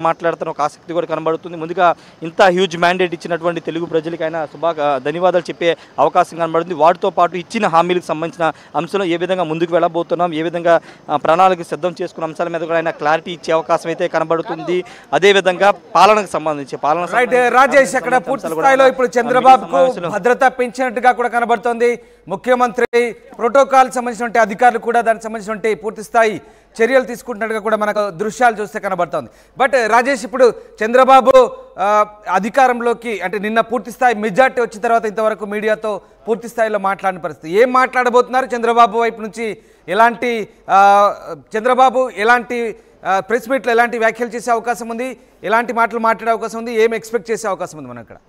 మాట్లాడుతున్న ఒక ఆసక్తి కూడా కనబడుతుంది. ముందుగా ఇంత హ్యూజ్ మ్యాండేట్ ఇచ్చినటువంటి తెలుగు ప్రజలకైనా ధన్యవాదాలు చెప్పే అవకాశం కనబడుతుంది. వాటితో పాటు ఇచ్చిన హామీలకు సంబంధించిన అంశంలో ఏ విధంగా ముందుకు వెళ్ళబోతున్నాం, ఏ విధంగా ప్రణాళిక సిద్ధం చేసుకున్న అంశాల మీద కూడా ఆయన క్లారిటీ ఇచ్చే అవకాశం అయితే కనబడుతుంది. అదేవిధంగా పాలనకు సంబంధించి రాజేష్ అక్కడ పూర్తి స్థాయిలో ఇప్పుడు చంద్రబాబుకు భద్రత పెంచినట్టుగా కూడా కనబడుతోంది. ముఖ్యమంత్రి ప్రోటోకాల్ సంబంధించిన అధికారులు కూడా దానికి సంబంధించిన పూర్తి స్థాయి చర్యలు తీసుకుంటున్నట్టుగా కూడా మనకు దృశ్యాలు చూస్తే కనబడుతోంది. బట్ రాజేష్, ఇప్పుడు చంద్రబాబు అధికారంలోకి అంటే నిన్న పూర్తి స్థాయి మెజార్టీ వచ్చిన తర్వాత ఇంతవరకు మీడియాతో పూర్తి స్థాయిలో మాట్లాడిన పరిస్థితి, ఏం మాట్లాడబోతున్నారు చంద్రబాబు వైపు నుంచి? చంద్రబాబు ఎలాంటి ప్రెస్ మీట్లో ఎలాంటి వ్యాఖ్యలు చేసే అవకాశం ఉంది, ఎలాంటి మాటలు మాట్లాడే అవకాశం ఉంది, ఏం ఎక్స్పెక్ట్ చేసే అవకాశం ఉంది మనం ఇక్కడ?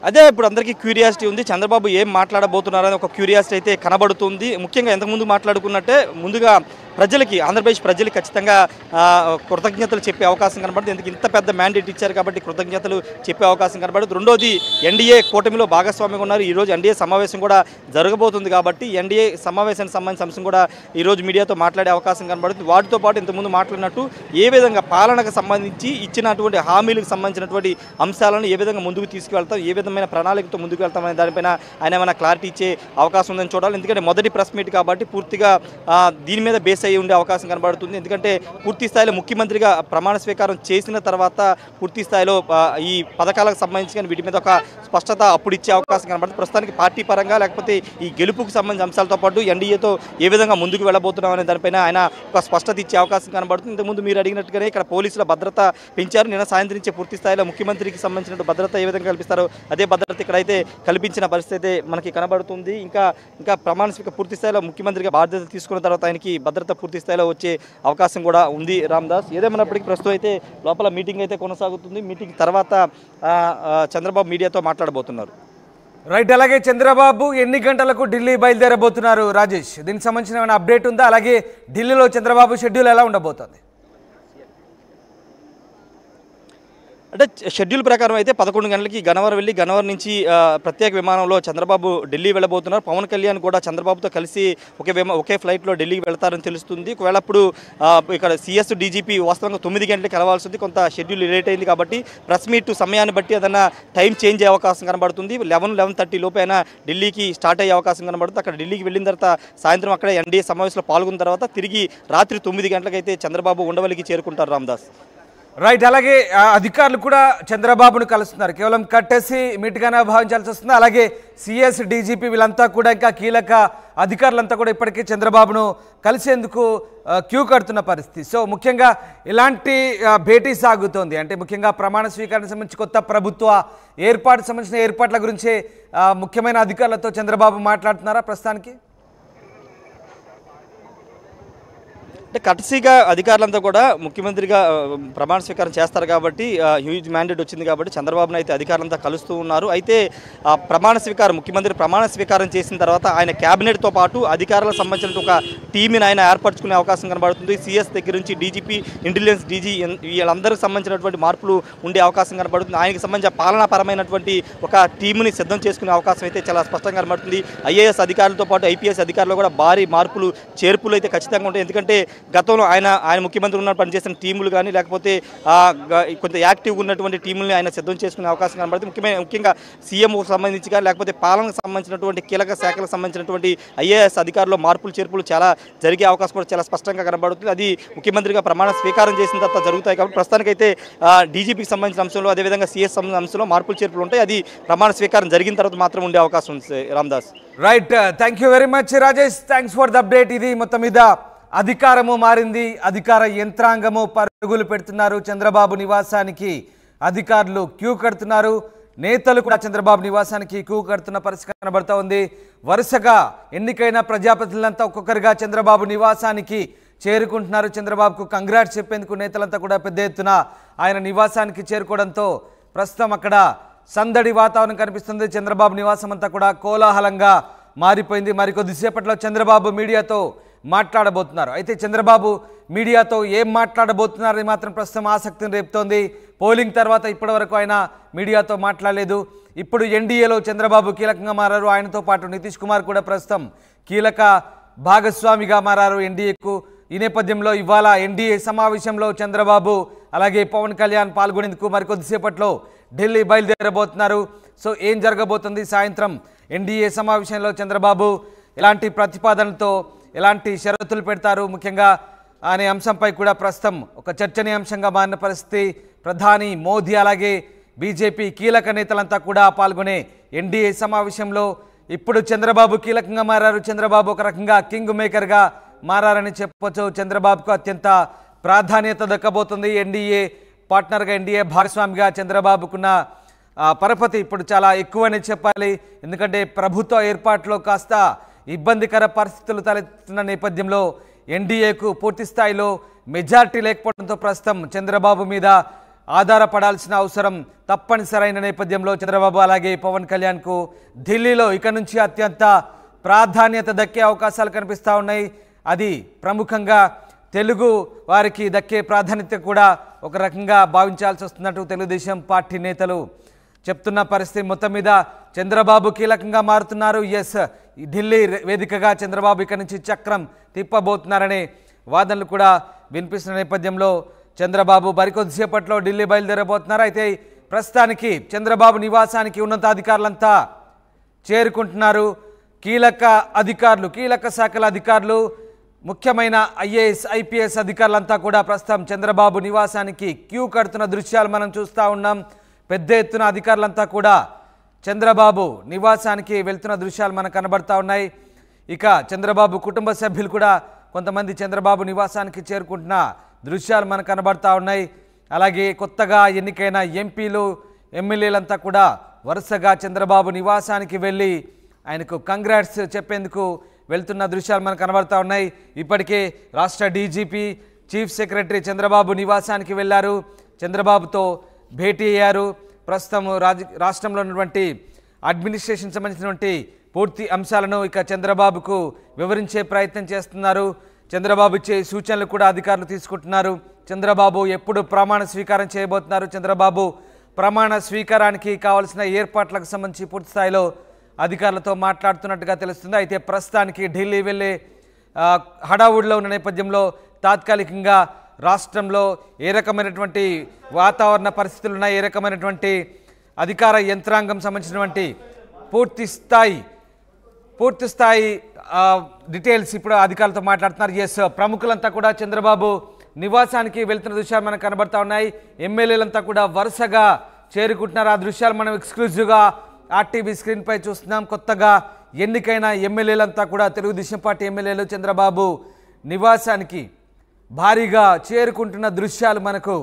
అదే ఇప్పుడు అందరికీ క్యూరియాసిటీ ఉంది. చంద్రబాబు ఏం మాట్లాడబోతున్నారని ఒక క్యూరియాసిటీ అయితే కనబడుతుంది. ముఖ్యంగా ఇంతకుముందు మాట్లాడుకున్నట్టే ముందుగా ప్రజలకి, ఆంధ్రప్రదేశ్ ప్రజలకి ఖచ్చితంగా కృతజ్ఞతలు చెప్పే అవకాశం కనబడుతుంది. ఎందుకు ఇంత పెద్ద మ్యాండేట్ ఇచ్చారు కాబట్టి కృతజ్ఞతలు చెప్పే అవకాశం కనబడుతుంది. రెండోది, ఎన్డీఏ కూటమిలో భాగస్వామ్యంగా ఉన్నారు. ఈరోజు ఎన్డీఏ సమావేశం కూడా జరగబోతుంది కాబట్టి ఎన్డీఏ సమావేశానికి సంబంధించిన అంశం కూడా ఈరోజు మీడియాతో మాట్లాడే అవకాశం కనబడుతుంది. వాటితో పాటు ఇంతకుముందు మాట్లాడినట్టు ఏ విధంగా పాలనకు సంబంధించి ఇచ్చినటువంటి హామీలకు సంబంధించినటువంటి అంశాలను ఏ విధంగా ముందుకు తీసుకువెళ్తాం, ఏ విధమైన ప్రణాళికతో ముందుకు వెళ్తామనే దానిపైన ఆయన ఏమైనా క్లారిటీ ఇచ్చే అవకాశం ఉందని చూడాలి. ఎందుకంటే మొదటి ప్రెస్ మీట్ కాబట్టి పూర్తిగా దీని మీద బేస్ అయ్యి ఉండే అవకాశం కనబడుతుంది. ఎందుకంటే పూర్తి స్థాయిలో ముఖ్యమంత్రిగా ప్రమాణ స్వీకారం చేసిన తర్వాత పూర్తి స్థాయిలో ఈ పథకాలకు సంబంధించి కానీ వీటి మీద ఒక స్పష్టత అప్పుడు ఇచ్చే అవకాశం కనబడుతుంది. ప్రస్తుతానికి పార్టీ పరంగా లేకపోతే ఈ గెలుపుకు సంబంధించిన అంశాలతో పాటు ఎన్డీఏతో ఏ విధంగా ముందుకు వెళ్ళబోతున్నాం అనే దానిపైన ఆయన ఒక స్పష్టత ఇచ్చే అవకాశం కనబడుతుంది. ఇంతకుముందు మీరు అడిగినట్టుగానే ఇక్కడ పోలీసుల భద్రత పెంచారు. నిన్న సాయంత్రం నుంచి పూర్తి స్థాయిలో ముఖ్యమంత్రికి సంబంధించిన భద్రత ఏ విధంగా కల్పిస్తారో అదే భద్రత ఇక్కడైతే కల్పించిన పరిస్థితి మనకి కనబడుతుంది. ఇంకా ప్రమాణ స్వీకారం పూర్తి స్థాయిలో ముఖ్యమంత్రిగా బాధ్యత తీసుకున్న తర్వాత ఆయనకి భద్రత పూర్తి స్థాయిలో వచ్చే అవకాశం కూడా ఉంది. రామదాస్, ఏదేమైనప్పటికీ ప్రస్తుతం అయితే లోపల మీటింగ్ అయితే కొనసాగుతుంది. మీటింగ్ తర్వాత చంద్రబాబు మీడియాతో మాట్లాడబోతున్నారు. రైట్, అలాగే చంద్రబాబు ఎన్ని గంటలకు ఢిల్లీ బయలుదేరబోతున్నారు రాజేష్? దీనికి సంబంధించిన ఏమైనా అప్డేట్ ఉందా? అలాగే ఢిల్లీలో చంద్రబాబు షెడ్యూల్ ఎలా ఉండబోతోంది? అంటే షెడ్యూల్ ప్రకారం అయితే 11 గంటలకి గన్నవరం వెళ్ళి గన్నవరం నుంచి ప్రత్యేక విమానంలో చంద్రబాబు ఢిల్లీ వెళ్ళబోతున్నారు. పవన్ కళ్యాణ్ కూడా చంద్రబాబుతో కలిసి ఒకే ఫ్లైట్లో ఢిల్లీకి వెళ్తారని తెలుస్తుంది. ఒకవేళ అప్పుడు ఇక్కడ సిఎస్ డీజీపీ వాస్తవంగా 9 గంటలకు కలవాల్సి ఉంది. కొంత షెడ్యూల్ లేట్ అయింది కాబట్టి ప్రెస్ మీట్ సమయాన్ని బట్టి ఏదైనా టైం చేంజ్ అయ్యే అవకాశం కనబడుతుంది. 11-11:30 లోపు అయినా ఢిల్లీకి స్టార్ట్ అయ్యే అవకాశం కనబడుతుంది. అక్కడ ఢిల్లీకి వెళ్ళిన తర్వాత సాయంత్రం అక్కడ ఎన్డీఏ సమావేశంలో పాల్గొన్న తర్వాత తిరిగి రాత్రి 9 గంటలకైతే చంద్రబాబు ఉండవల్లికి చేరుకుంటారు. రామదాస్, రైట్, అలాగే అధికారులు కూడా చంద్రబాబును కలుస్తున్నారు. కేవలం కట్టేసి మీట్గానే భావించాల్సి వస్తుంది. అలాగే సిఎస్ డీజీపీ వీళ్ళంతా కూడా ఇంకా కీలక అధికారులంతా కూడా ఇప్పటికీ చంద్రబాబును కలిసేందుకు క్యూ కడుతున్న పరిస్థితి. సో ముఖ్యంగా ఇలాంటి భేటీ సాగుతోంది. అంటే ముఖ్యంగా ప్రమాణ స్వీకారానికి సంబంధించి కొత్త ప్రభుత్వ ఏర్పాటుకు సంబంధించిన ఏర్పాట్ల గురించే ముఖ్యమైన అధికారులతో చంద్రబాబు మాట్లాడుతున్నారా ప్రస్తుతానికి? అంటే కటసీగా అధికారులంతా కూడా ముఖ్యమంత్రిగా ప్రమాణ స్వీకారం చేస్తారు కాబట్టి హ్యూజ్ మ్యాండేట్ వచ్చింది కాబట్టి చంద్రబాబును అయితే అధికారులంతా కలుస్తూ ఉన్నారు. అయితే ముఖ్యమంత్రి ప్రమాణ స్వీకారం చేసిన తర్వాత ఆయన క్యాబినెట్తో పాటు అధికారులకు సంబంధించిన ఒక టీంని ఆయన ఏర్పరచుకునే అవకాశం కనబడుతుంది. సిఎస్ దగ్గర నుంచి డీజీపీ, ఇంటెలిజెన్స్ డీజీ వీళ్ళందరికీ సంబంధించినటువంటి మార్పులు ఉండే అవకాశం కనబడుతుంది. ఆయనకి సంబంధించిన పాలనాపరమైనటువంటి ఒక టీంని సిద్ధం చేసుకునే అవకాశం అయితే చాలా స్పష్టంగా కనబడుతుంది. ఐఏఎస్ అధికారులతో పాటు ఐపీఎస్ అధికారులు కూడా భారీ మార్పులు, చేర్పులు అయితే ఖచ్చితంగా ఉంటాయి. ఎందుకంటే గతంలో ఆయన ముఖ్యమంత్రి ఉన్న పనిచేసిన టీములు కానీ లేకపోతే కొంత యాక్టివ్గా ఉన్నటువంటి టీముల్ని ఆయన సిద్ధం చేసుకునే అవకాశం కనబడుతుంది. ముఖ్యంగా సీఎంకు సంబంధించి కానీ లేకపోతే పాలనకు సంబంధించినటువంటి కీలక శాఖలకు సంబంధించినటువంటి ఐఏఎస్ అధికారులు మార్పులు చేర్పులు చాలా జరిగే అవకాశం కూడా చాలా స్పష్టంగా కనబడుతుంది. అది ముఖ్యమంత్రిగా ప్రమాణ స్వీకారం చేసిన తర్వాత జరుగుతాయి కాబట్టి ప్రస్తుతానికైతే డీజీపీకి సంబంధించిన అంశంలో అదేవిధంగా సిఎస్ అంశంలో మార్పులు చేర్పులు ఉంటాయి. అది ప్రమాణ స్వీకారం జరిగిన తర్వాత మాత్రం ఉండే అవకాశం ఉంది. Ramdas, right, thank you very much Rajesh, thanks for the update. ఇది మొత్తం మీద అధికారము మారింది, అధికార యంత్రాంగము పరుగులు పెడుతున్నారు. చంద్రబాబు నివాసానికి అధికారులు క్యూ కడుతున్నారు. నేతలు కూడా చంద్రబాబు నివాసానికి క్యూ కడుతున్న పరిస్థితి కనబడుతూ ఉంది. వరుసగా ఎన్నికైన ప్రజాప్రతినిధులంతా ఒక్కొక్కరిగా చంద్రబాబు నివాసానికి చేరుకుంటున్నారు. చంద్రబాబుకు కంగ్రాట్స్ చెప్పేందుకు నేతలంతా కూడా పెద్ద ఎత్తున ఆయన నివాసానికి చేరుకోవడంతో ప్రస్తుతం అక్కడ సందడి వాతావరణం కనిపిస్తుంది. చంద్రబాబు నివాసం అంతా కూడా కోలాహలంగా మారిపోయింది. మరికొద్దిసేపట్లో చంద్రబాబు మీడియాతో మాట్లాడబోతున్నారు. అయితే చంద్రబాబు మీడియాతో ఏం మాట్లాడబోతున్నారని మాత్రం ప్రస్తుతం ఆసక్తిని రేపుతోంది. పోలింగ్ తర్వాత ఇప్పటివరకు ఆయన మీడియాతో మాట్లాడలేదు. ఇప్పుడు ఎన్డీఏలో చంద్రబాబు కీలకంగా మారారు. ఆయనతో పాటు నితీష్ కుమార్ కూడా ప్రస్తుతం కీలక భాగస్వామిగా మారారు ఎన్డీఏకు. ఈ నేపథ్యంలో ఇవాళ ఎన్డీఏ సమావేశంలో చంద్రబాబు అలాగే పవన్ కళ్యాణ్ పాల్గొనేందుకు మరికొద్దిసేపట్లో ఢిల్లీ బయలుదేరబోతున్నారు. సో ఏం జరగబోతుంది సాయంత్రం ఎన్డీఏ సమావేశంలో చంద్రబాబు ఎలాంటి ప్రతిపాదనలతో ఎలాంటి షరతులు పెడతారు ముఖ్యంగా అనే అంశంపై కూడా ప్రస్తుతం ఒక చర్చనీయాంశంగా మారిన పరిస్థితి. ప్రధాని మోదీ అలాగే బీజేపీ కీలక నేతలంతా కూడా పాల్గొనే ఎన్డీఏ సమావేశంలో ఇప్పుడు చంద్రబాబు కీలకంగా మారారు. చంద్రబాబు ఒక రకంగా కింగ్ మేకర్గా మారారని చెప్పొచ్చు. చంద్రబాబుకు అత్యంత ప్రాధాన్యత దక్కబోతుంది. ఎన్డీఏ పార్ట్నర్గా ఎన్డీఏ భాగస్వామిగా చంద్రబాబుకున్న పరపతి ఇప్పుడు చాలా ఎక్కువని చెప్పాలి. ఎందుకంటే ప్రభుత్వ ఏర్పాటులో కాస్త ఇబ్బందికర పరిస్థితులు తలెత్తున్న నేపథ్యంలో ఎన్డీఏకు పూర్తి స్థాయిలో మెజారిటీ లేకపోవడంతో ప్రస్తుతం చంద్రబాబు మీద ఆధారపడాల్సిన అవసరం తప్పనిసరైన నేపథ్యంలో చంద్రబాబు అలాగే పవన్ కళ్యాణ్కు ఢిల్లీలో ఇక నుంచి అత్యంత ప్రాధాన్యత దక్కే అవకాశాలు కనిపిస్తూ ఉన్నాయి. అది ప్రముఖంగా తెలుగు వారికి దక్కే ప్రాధాన్యత కూడా ఒక రకంగా భావించాల్సి వస్తున్నట్టు తెలుగుదేశం పార్టీ నేతలు చెప్తున్న పరిస్థితి. మొత్తం మీద చంద్రబాబు కీలకంగా మారుతున్నారు. ఎస్, ఢిల్లీ వేదికగా చంద్రబాబు ఇక్కడి నుంచి చక్రం తిప్పబోతున్నారనే వాదనలు కూడా వినిపిస్తున్న నేపథ్యంలో చంద్రబాబు మరికొద్దిసేపట్లో ఢిల్లీ బయలుదేరబోతున్నారు. అయితే ప్రస్తుతానికి చంద్రబాబు నివాసానికి ఉన్నతాధికారులంతా చేరుకుంటున్నారు. కీలక అధికారులు, కీలక శాఖల అధికారులు, ముఖ్యమైన ఐఏఎస్ ఐపీఎస్ అధికారులంతా కూడా ప్రస్తుతం చంద్రబాబు నివాసానికి క్యూ కడుతున్న దృశ్యాలు మనం చూస్తూ ఉన్నాం. పెద్ద ఎత్తున అధికారులంతా కూడా చంద్రబాబు నివాసానికి వెళ్తున్న దృశ్యాలు మనకు కనబడతా ఉన్నాయి. ఇక చంద్రబాబు కుటుంబ సభ్యులు కూడా కొంతమంది చంద్రబాబు నివాసానికి చేరుకుంటున్న దృశ్యాలు మనకు కనబడతా ఉన్నాయి. అలాగే కొత్తగా ఎన్నికైన ఎంపీలు ఎమ్మెల్యేలంతా కూడా వరుసగా చంద్రబాబు నివాసానికి వెళ్ళి ఆయనకు కంగ్రాట్స్ చెప్పేందుకు వెళ్తున్న దృశ్యాలు మనకు కనబడతా ఉన్నాయి. ఇప్పటికే రాష్ట్ర డీజీపీ చీఫ్ సెక్రటరీ చంద్రబాబు నివాసానికి వెళ్ళారు, చంద్రబాబుతో భేటీ అయ్యారు. ప్రస్తుతం రాష్ట్రంలో ఉన్నటువంటి అడ్మినిస్ట్రేషన్ సంబంధించినటువంటి పూర్తి అంశాలను ఇక చంద్రబాబుకు వివరించే ప్రయత్నం చేస్తున్నారు. చంద్రబాబు ఇచ్చే సూచనలు కూడా అధికారులు తీసుకుంటున్నారు. చంద్రబాబు ఎప్పుడు ప్రమాణ స్వీకారం చేయబోతున్నారు, చంద్రబాబు ప్రమాణ స్వీకారానికి కావాల్సిన ఏర్పాట్లకు సంబంధించి పూర్తి స్థాయిలో అధికారులతో మాట్లాడుతున్నట్టుగా తెలుస్తుంది. అయితే ప్రస్తుతానికి ఢిల్లీ వెళ్ళే హడావుడిలో ఉన్న నేపథ్యంలో తాత్కాలికంగా రాష్ట్రంలో ఏ రకమైనటువంటి వాతావరణ పరిస్థితులు ఉన్నాయి, ఏ రకమైనటువంటి అధికార యంత్రాంగం సంబంధించినటువంటి పూర్తి స్థాయి డీటెయిల్స్ ఇప్పుడు అధికారులతో మాట్లాడుతున్నారు. ఎస్, ప్రముఖులంతా కూడా చంద్రబాబు నివాసానికి వెళ్తున్న దృశ్యాలు మనకు కనబడతా ఉన్నాయి. ఎమ్మెల్యేలంతా కూడా వరుసగా చేరుకుంటున్నారు. ఆ దృశ్యాలు మనం ఎక్స్క్లూజివ్గా ఆర్టీవీ స్క్రీన్పై చూస్తున్నాం. కొత్తగా ఎన్నికైన ఎమ్మెల్యేలంతా కూడా తెలుగుదేశం పార్టీ ఎమ్మెల్యేలు చంద్రబాబు నివాసానికి భారీగా చేరుకుంటున్న దృశ్యాలు మనకు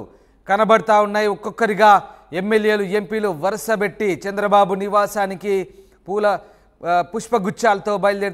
కనబడతా ఉన్నాయి. ఒక్కొక్కరిగా ఎమ్మెల్యేలు ఎంపీలు వరుస పెట్టి చంద్రబాబు నివాసానికి పుష్పగుచ్చాలతో బయలుదేరి